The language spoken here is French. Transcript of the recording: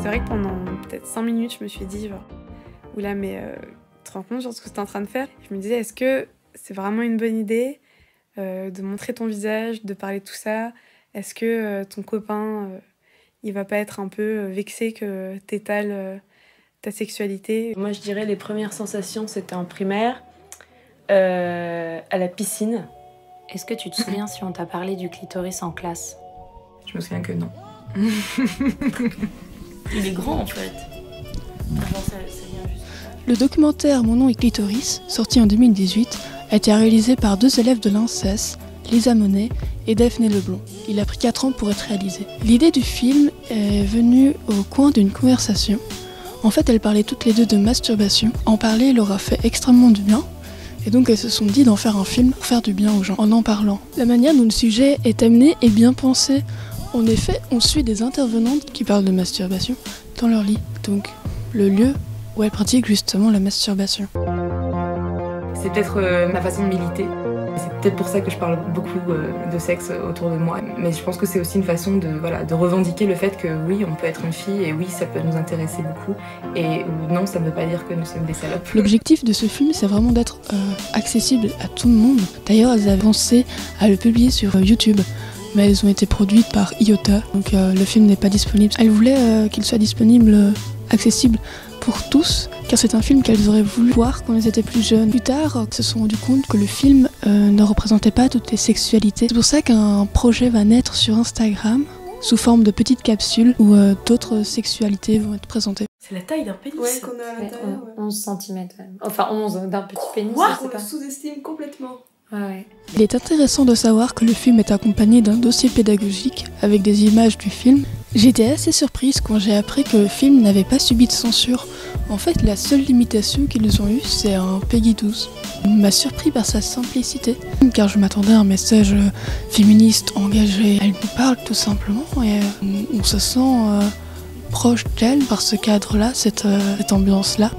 C'est vrai que pendant peut-être 5 minutes, je me suis dit, genre, oula, mais tu te rends compte genre, de ce que tu es en train de faire? Je me disais, est-ce que c'est vraiment une bonne idée de montrer ton visage, de parler de tout ça? Est-ce que ton copain, il va pas être un peu vexé que t'étales ta sexualité? Moi, je dirais les premières sensations, c'était en primaire, à la piscine. Est-ce que tu te souviens si on t'a parlé du clitoris en classe? Je me souviens que non. Il est grand en fait. Le documentaire Mon nom est clitoris, sorti en 2018, a été réalisé par 2 élèves de l'INSES, Lisa Monet et Daphné Leblond. Il a pris 4 ans pour être réalisé. L'idée du film est venue au coin d'une conversation. En fait, elles parlaient toutes les deux de masturbation. En parler leur a fait extrêmement du bien. Et donc elles se sont dit d'en faire un film pour faire du bien aux gens, en parlant. La manière dont le sujet est amené est bien pensée. En effet, on suit des intervenantes qui parlent de masturbation dans leur lit. Donc, le lieu où elles pratiquent justement la masturbation. C'est peut-être ma façon de militer. C'est peut-être pour ça que je parle beaucoup de sexe autour de moi. Mais je pense que c'est aussi une façon de revendiquer le fait que oui, on peut être une fille et oui, ça peut nous intéresser beaucoup. Et non, ça ne veut pas dire que nous sommes des salopes. L'objectif de ce film, c'est vraiment d'être accessible à tout le monde. D'ailleurs, elles avaient pensé à le publier sur YouTube. Mais elles ont été produites par Iota, donc le film n'est pas disponible. Elles voulaient qu'il soit disponible, accessible pour tous, car c'est un film qu'elles auraient voulu voir quand elles étaient plus jeunes. Plus tard, elles se sont rendues compte que le film ne représentait pas toutes les sexualités. C'est pour ça qu'un projet va naître sur Instagram, sous forme de petites capsules où d'autres sexualités vont être présentées. C'est la taille d'un pénis. Ouais, qu'on a à l'intérieur. 11 cm. Enfin 11 d'un petit pénis. Wow, on le sous-estime complètement. Ouais. Il est intéressant de savoir que le film est accompagné d'un dossier pédagogique avec des images du film. J'étais assez surprise quand j'ai appris que le film n'avait pas subi de censure. En fait, la seule limitation qu'ils ont eue, c'est un Peggy 12. Il m'a surpris par sa simplicité, car je m'attendais à un message féministe, engagé. Elle nous parle tout simplement et on se sent proche d'elle par ce cadre-là, cette ambiance-là.